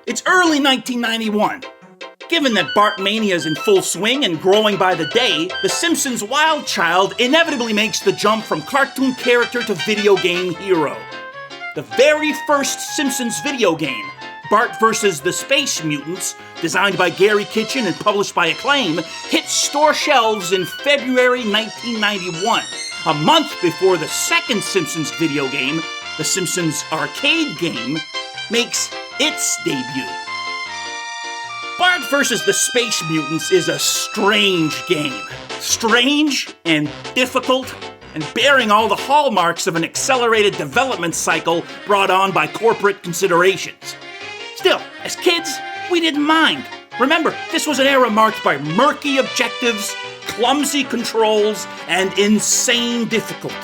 It's early 1991. Given that Bart Mania is in full swing and growing by the day, the Simpsons' wild child inevitably makes the jump from cartoon character to video game hero. The very first Simpsons video game, Bart vs. the Space Mutants, designed by Gary Kitchen and published by Acclaim, hit store shelves in February 1991, a month before the second Simpsons video game, the Simpsons arcade game, makes its debut. Bart vs. the Space Mutants is a strange game. Strange and difficult and bearing all the hallmarks of an accelerated development cycle brought on by corporate considerations. Still, as kids, we didn't mind. Remember, this was an era marked by murky objectives, clumsy controls, and insane difficulty.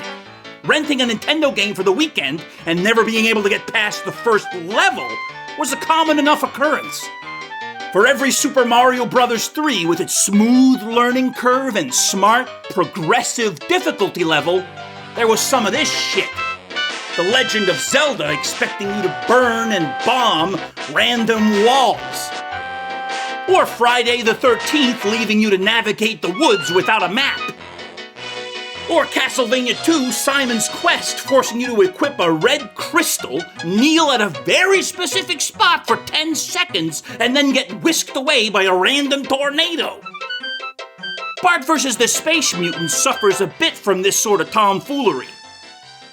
Renting a Nintendo game for the weekend and never being able to get past the first level was a common enough occurrence. For every Super Mario Bros. 3 with its smooth learning curve and smart, progressive difficulty level, there was some of this shit. The Legend of Zelda expecting you to burn and bomb random walls. Or Friday the 13th leaving you to navigate the woods without a map. Or Castlevania 2 Simon's Quest forcing you to equip a red crystal, kneel at a very specific spot for 10 seconds, and then get whisked away by a random tornado. Bart vs. the Space Mutants suffers a bit from this sort of tomfoolery.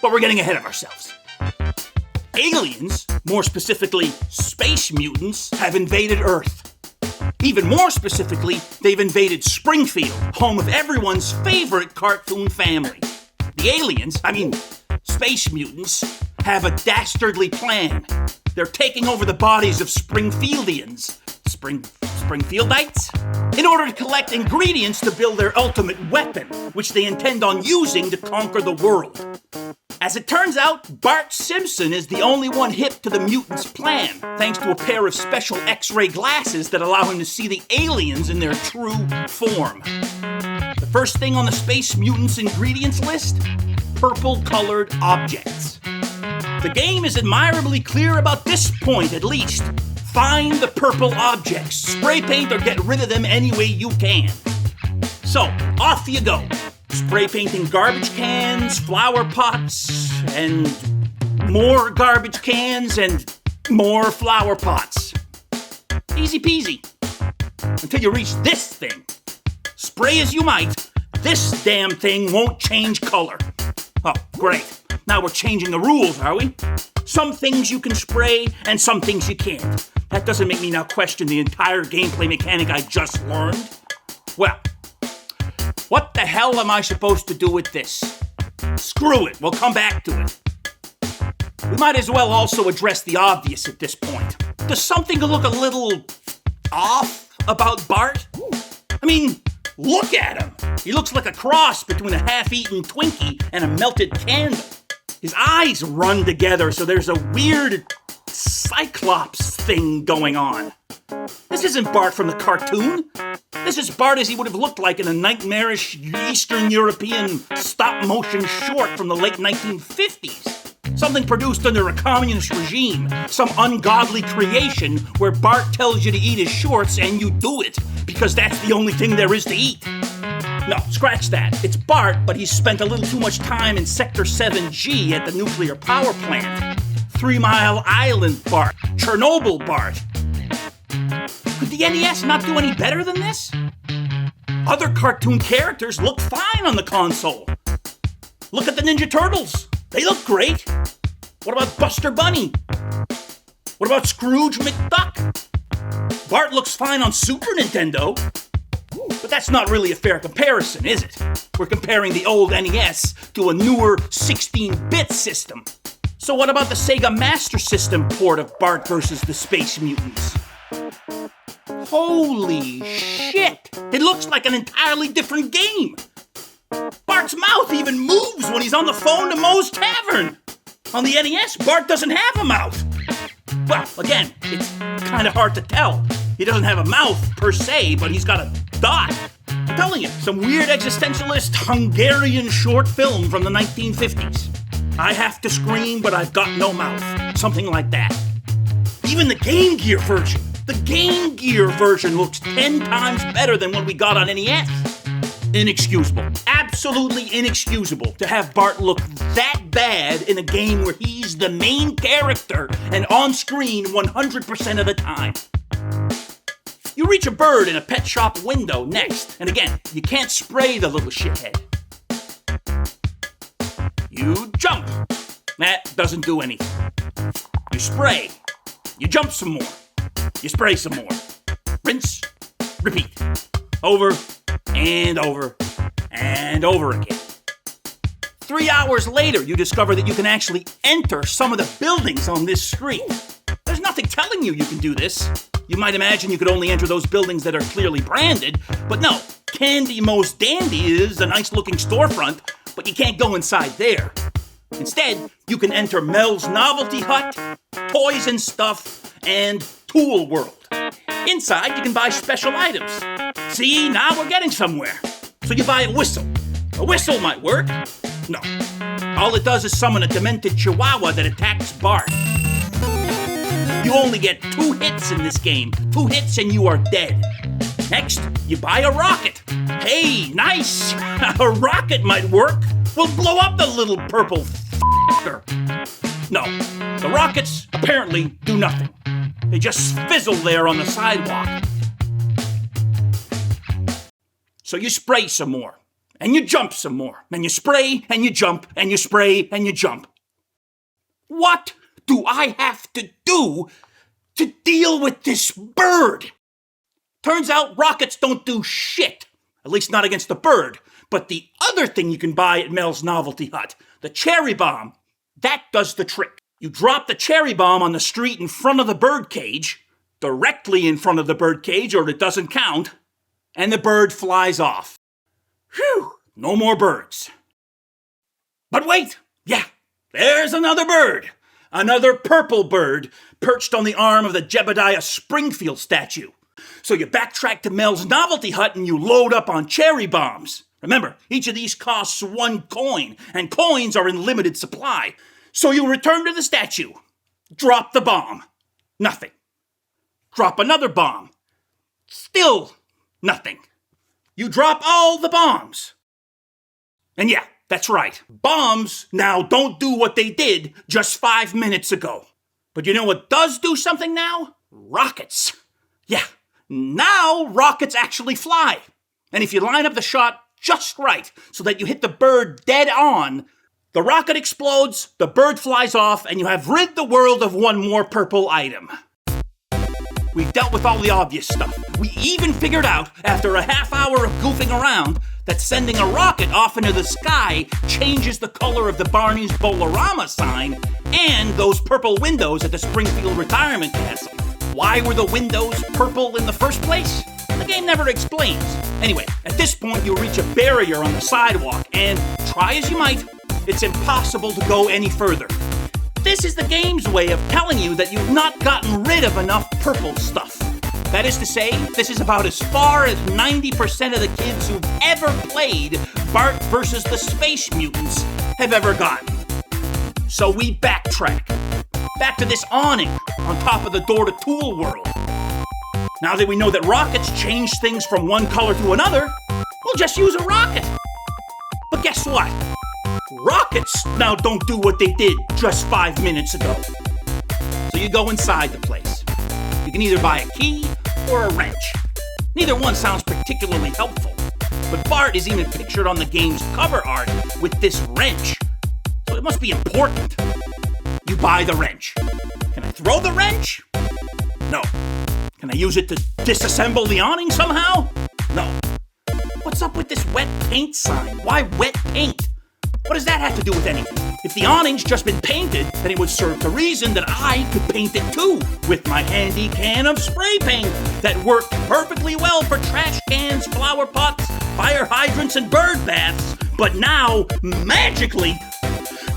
But we're getting ahead of ourselves. Aliens, more specifically Space Mutants, have invaded Earth. Even more specifically, they've invaded Springfield, home of everyone's favorite cartoon family. The aliens, Space Mutants, have a dastardly plan. They're taking over the bodies of Springfieldians, Springfieldites, in order to collect ingredients to build their ultimate weapon, which they intend on using to conquer the world. As it turns out, Bart Simpson is the only one hip to the mutants' plan, thanks to a pair of special X-ray glasses that allow him to see the aliens in their true form. The first thing on the Space Mutants ingredients list? Purple-colored objects. The game is admirably clear about this point, at least. Find the purple objects, spray paint or get rid of them any way you can. So, off you go. Spray painting garbage cans, flower pots, and more garbage cans, and more flower pots. Easy peasy. Until you reach this thing. Spray as you might, this damn thing won't change color. Oh, great. Now we're changing the rules, are we? Some things you can spray, and some things you can't. That doesn't make me now question the entire gameplay mechanic I just learned. Well, what the hell am I supposed to do with this? Screw it, we'll come back to it. We might as well also address the obvious at this point. Does something look a little off about Bart? Look at him. He looks like a cross between a half-eaten Twinkie and a melted candle. His eyes run together, so there's a weird Cyclops thing going on. This isn't Bart from the cartoon. This is Bart as he would have looked like in a nightmarish Eastern European stop-motion short from the late 1950s. Something produced under a communist regime. Some ungodly creation where Bart tells you to eat his shorts and you do it, because that's the only thing there is to eat. No, scratch that. It's Bart, but he's spent a little too much time in Sector 7G at the nuclear power plant. 3 Mile Island Bart. Chernobyl Bart. Could the NES not do any better than this? Other cartoon characters look fine on the console. Look at the Ninja Turtles. They look great. What about Buster Bunny? What about Scrooge McDuck? Bart looks fine on Super Nintendo. But that's not really a fair comparison, is it? We're comparing the old NES to a newer 16-bit system. So what about the Sega Master System port of Bart vs. the Space Mutants? Holy shit! It looks like an entirely different game! Bart's mouth even moves when he's on the phone to Moe's Tavern! On the NES, Bart doesn't have a mouth! Well, again, it's kind of hard to tell. He doesn't have a mouth, per se, but he's got a dot. I'm telling you, some weird existentialist Hungarian short film from the 1950s. I have to scream, but I've got no mouth. Something like that. even the Game Gear version. The Game Gear version looks 10 times better than what we got on NES. Inexcusable. Absolutely inexcusable to have Bart look that bad in a game where he's the main character and on screen 100% of the time. You reach a bird in a pet shop window next, and again, you can't spray the little shithead. You jump. That doesn't do anything. You spray. You jump some more. You spray some more. Rinse. Repeat. Over and over and over again. 3 hours later, you discover that you can actually enter some of the buildings on this screen. There's nothing telling you can do this. You might imagine you could only enter those buildings that are clearly branded, but no, Candy Most Dandy is a nice-looking storefront, but you can't go inside there. Instead, you can enter Mel's Novelty Hut, Toys and Stuff, and Tool World. Inside, you can buy special items. See, now we're getting somewhere. So you buy a whistle. A whistle might work. No. All it does is summon a demented chihuahua that attacks Bart. You only get 2 hits in this game. 2 hits and you are dead. Next, you buy a rocket. Hey, nice! A rocket might work. We'll blow up the little purple f***er. No, the rockets apparently do nothing. They just fizzle there on the sidewalk. So you spray some more, and you jump some more. Then you spray, and you jump, and you spray, and you jump. What do I have to do to deal with this bird? Turns out rockets don't do shit. At least not against the bird. But the other thing you can buy at Mel's Novelty Hut, the cherry bomb, that does the trick. You drop the cherry bomb on the street in front of the bird cage, directly in front of the bird cage, or it doesn't count, and the bird flies off. Phew, no more birds. But wait, yeah, there's another bird. Another purple bird perched on the arm of the Jebediah Springfield statue. So you backtrack to Mel's Novelty Hut and you load up on cherry bombs. Remember, each of these costs 1 coin, and coins are in limited supply. So you return to the statue. Drop the bomb. Nothing. Drop another bomb. Still nothing. You drop all the bombs. And yeah, that's right. Bombs now don't do what they did just 5 minutes ago. But you know what does do something now? Rockets. Yeah, now rockets actually fly. And if you line up the shot just right so that you hit the bird dead on, the rocket explodes, the bird flies off, and you have rid the world of 1 more purple item. We've dealt with all the obvious stuff. We even figured out, after a half hour of goofing around, that sending a rocket off into the sky changes the color of the Barney's Bolorama sign and those purple windows at the Springfield Retirement Castle. Why were the windows purple in the first place? The game never explains. Anyway, at this point you reach a barrier on the sidewalk, and try as you might, it's impossible to go any further. This is the game's way of telling you that you've not gotten rid of enough purple stuff. That is to say, this is about as far as 90% of the kids who've ever played Bart vs. the Space Mutants have ever gotten. So we backtrack. Back to this awning on top of the door to Tool World. Now that we know that rockets change things from one color to another, we'll just use a rocket. But guess what? Rockets now don't do what they did just 5 minutes ago. So you go inside the place. You can either buy a key or a wrench. Neither one sounds particularly helpful, but Bart is even pictured on the game's cover art with this wrench, so it must be important. You buy the wrench. Can I throw the wrench? No. Can I use it to disassemble the awning somehow? No. What's up with this wet paint sign? Why wet paint? What does that have to do with anything? If the awning's just been painted, then it would serve the reason that I could paint it too, with my handy can of spray paint that worked perfectly well for trash cans, flower pots, fire hydrants, and bird baths, but now, magically,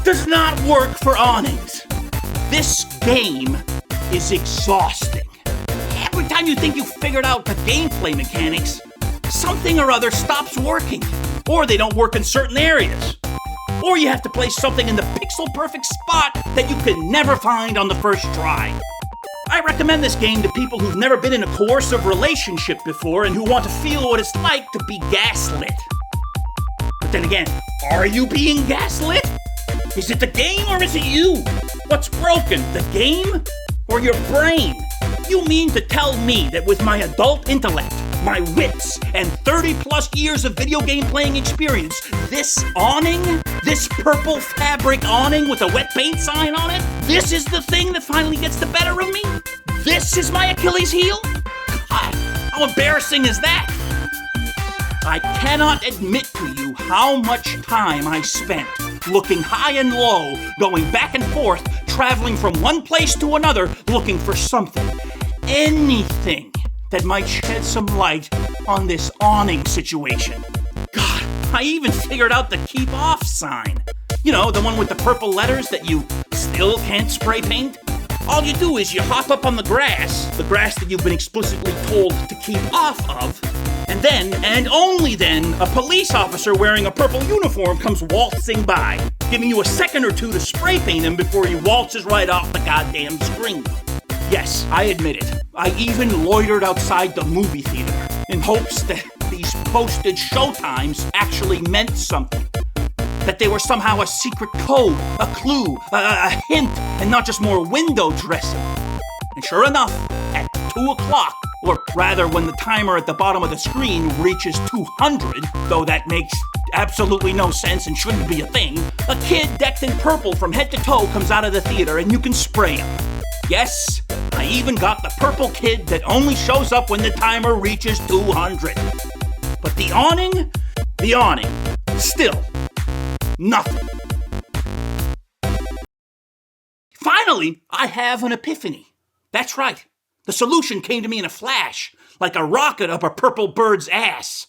does not work for awnings. This game is exhausting. Every time you think you've figured out the gameplay mechanics, something or other stops working, or they don't work in certain areas. Or you have to place something in the pixel-perfect spot that you can never find on the first try. I recommend this game to people who've never been in a coercive relationship before and who want to feel what it's like to be gaslit. But then again, are you being gaslit? Is it the game or is it you? What's broken, the game or your brain? You mean to tell me that with my adult intellect, my wits, and 30-plus years of video game playing experience, this awning, this purple fabric awning with a wet paint sign on it, this is the thing that finally gets the better of me? This is my Achilles heel? God, how embarrassing is that? I cannot admit to you how much time I spent looking high and low, going back and forth, traveling from one place to another, looking for something, anything that might shed some light on this awning situation. God, I even figured out the keep off sign. You know, the one with the purple letters that you still can't spray paint? All you do is you hop up on the grass that you've been explicitly told to keep off of, and then, and only then, a police officer wearing a purple uniform comes waltzing by, giving you a second or two to spray paint him before he waltzes right off the goddamn screen. Yes, I admit it. I even loitered outside the movie theater in hopes that these posted showtimes actually meant something. That they were somehow a secret code, a clue, a hint, and not just more window dressing. And sure enough, at 2 o'clock, or rather when the timer at the bottom of the screen reaches 200, though that makes absolutely no sense and shouldn't be a thing, a kid decked in purple from head to toe comes out of the theater and you can spray him. Yes, I even got the purple kid that only shows up when the timer reaches 200. But the awning, still nothing. Finally, I have an epiphany. That's right. The solution came to me in a flash, like a rocket up a purple bird's ass.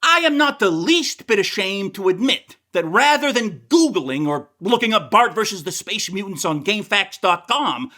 I am not the least bit ashamed to admit that rather than Googling or looking up Bart versus the Space Mutants on GameFAQs.com,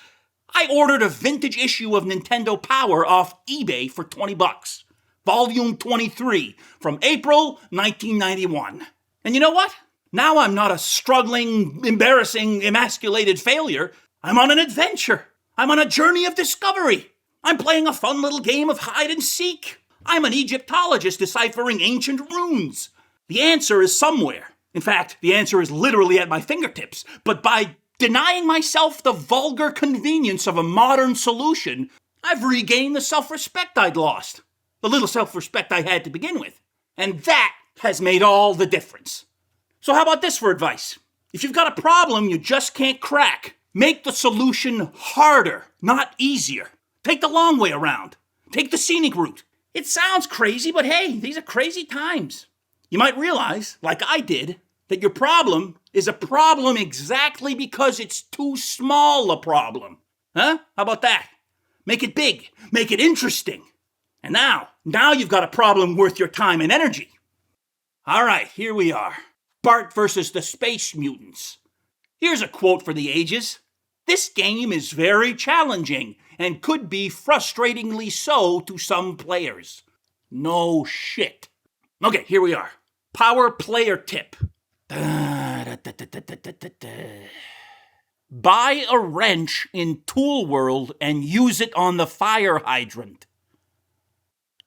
I ordered a vintage issue of Nintendo Power off eBay for $20. Volume 23, from April 1991. And you know what? Now I'm not a struggling, embarrassing, emasculated failure. I'm on an adventure. I'm on a journey of discovery. I'm playing a fun little game of hide and seek. I'm an Egyptologist deciphering ancient runes. The answer is somewhere. In fact, the answer is literally at my fingertips. But by denying myself the vulgar convenience of a modern solution, I've regained the self-respect I'd lost. The little self-respect I had to begin with. And that has made all the difference. So how about this for advice? If you've got a problem you just can't crack, make the solution harder, not easier. Take the long way around. Take the scenic route. It sounds crazy, but hey, these are crazy times. You might realize, like I did, that your problem is a problem exactly because it's too small a problem. Huh? How about that? Make it big. Make it interesting. And now you've got a problem worth your time and energy. All right, here we are. Bart versus the Space Mutants. Here's a quote for the ages. This game is very challenging and could be frustratingly so to some players. No shit. Okay, here we are. Power player tip. Buy a wrench in Tool World and use it on the fire hydrant.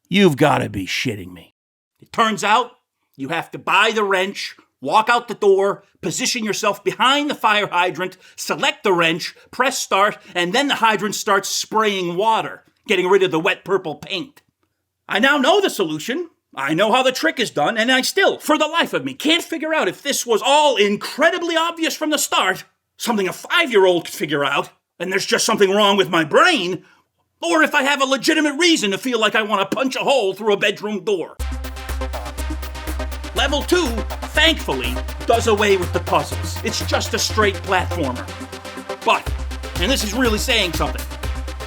You've got to be shitting me. It turns out you have to buy the wrench, walk out the door, position yourself behind the fire hydrant, select the wrench, press start, and then the hydrant starts spraying water, getting rid of the wet purple paint. I now know the solution. I know how the trick is done, and I still, for the life of me, can't figure out if this was all incredibly obvious from the start, something a 5-year-old could figure out, and there's just something wrong with my brain, or if I have a legitimate reason to feel like I want to punch a hole through a bedroom door. Level 2, thankfully, does away with the puzzles. It's just a straight platformer. But, and this is really saying something,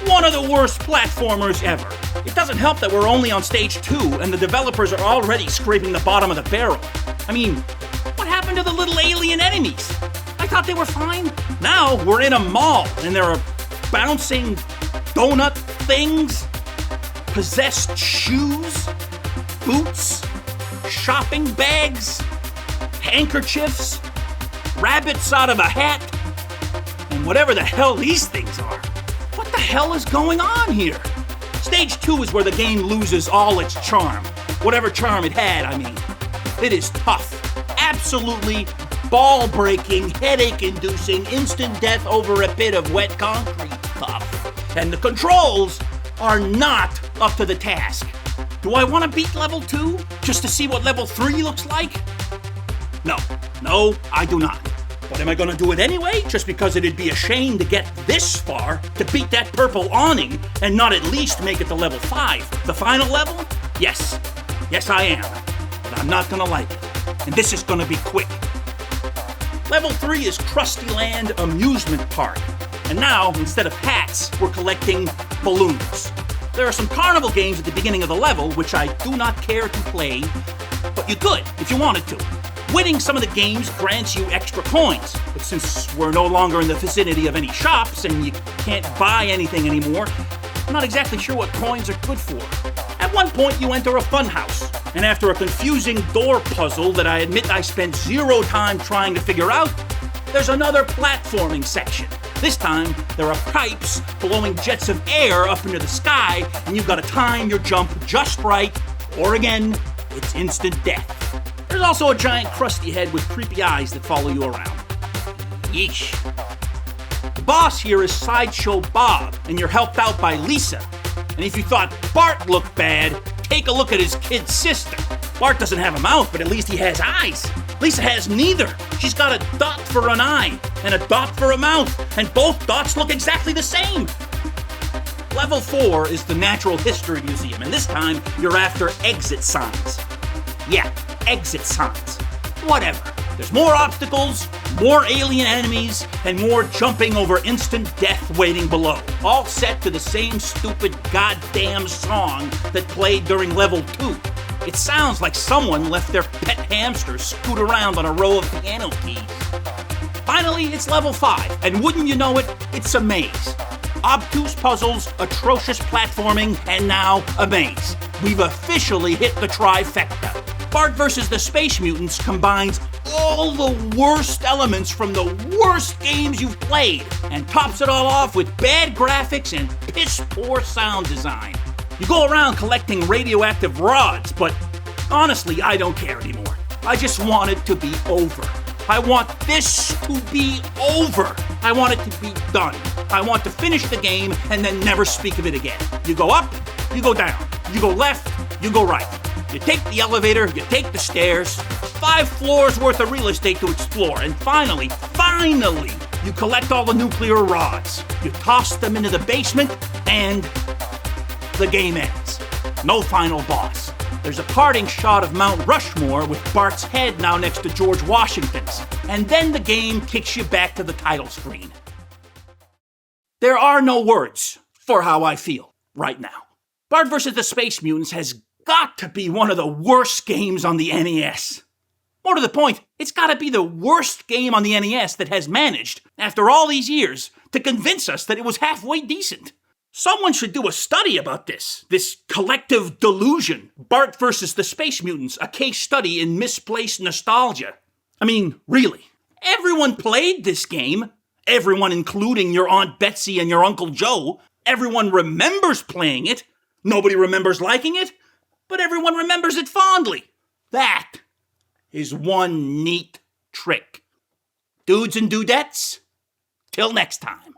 one of the worst platformers ever. It doesn't help that we're only on stage 2 and the developers are already scraping the bottom of the barrel. I mean, what happened to the little alien enemies? I thought they were fine. Now we're in a mall and there are bouncing donut things, possessed shoes, boots, shopping bags, handkerchiefs, rabbits out of a hat, and whatever the hell these things are. What the hell is going on here? Stage 2 is where the game loses all its charm. Whatever charm it had, I mean. It is tough. Absolutely ball-breaking, headache-inducing, instant death over a bit of wet concrete tough. And the controls are not up to the task. Do I want to beat level 2 just to see what level 3 looks like? No, I do not. But am I going to do it anyway, just because it'd be a shame to get this far to beat that purple awning and not at least make it to level 5? The final level? Yes, I am. But I'm not going to like it. And this is going to be quick. Level 3 is Krusty Land Amusement Park. And now, instead of hats, we're collecting balloons. There are some carnival games at the beginning of the level, which I do not care to play, but you could if you wanted to. Winning some of the games grants you extra coins, but since we're no longer in the vicinity of any shops and you can't buy anything anymore, I'm not exactly sure what coins are good for. At one point, you enter a funhouse, and after a confusing door puzzle that I admit I spent 0 time trying to figure out, there's another platforming section. This time, there are pipes blowing jets of air up into the sky, and you've got to time your jump just right, or again, it's instant death. There's also a giant crusty head with creepy eyes that follow you around. Yeesh. The boss here is Sideshow Bob, and you're helped out by Lisa. And if you thought Bart looked bad, take a look at his kid sister. Bart doesn't have a mouth, but at least he has eyes. Lisa has neither. She's got a dot for an eye and a dot for a mouth, and both dots look exactly the same. Level 4 is the Natural History Museum, and this time you're after exit signs. Yeah, exit signs. Whatever. There's more obstacles, more alien enemies, and more jumping over instant death waiting below. All set to the same stupid goddamn song that played during level 2. It sounds like someone left their pet hamster scoot around on a row of piano keys. Finally, it's level 5, and wouldn't you know it, it's a maze. Obtuse puzzles, atrocious platforming, and now a maze. We've officially hit the trifecta. Bart vs. the Space Mutants combines all the worst elements from the worst games you've played and tops it all off with bad graphics and piss-poor sound design. You go around collecting radioactive rods, but honestly, I don't care anymore. I just want it to be over. I want this to be over. I want it to be done. I want to finish the game and then never speak of it again. You go up, you go down. You go left, you go right. You take the elevator, you take the stairs, 5 floors worth of real estate to explore, and finally, you collect all the nuclear rods. You toss them into the basement, and the game ends. No final boss. There's a parting shot of Mount Rushmore with Bart's head now next to George Washington's, and then the game kicks you back to the title screen. There are no words for how I feel right now. Bart vs. the Space Mutants has got to be one of the worst games on the NES. More to the point, it's got to be the worst game on the NES that has managed, after all these years, to convince us that it was halfway decent. Someone should do a study about this collective delusion. Bart vs. the Space Mutants, a case study in misplaced nostalgia. I mean, really, everyone played this game. Everyone, including your Aunt Betsy and your Uncle Joe. Everyone remembers playing it. Nobody remembers liking it, but everyone remembers it fondly. That is one neat trick. Dudes and dudettes, till next time.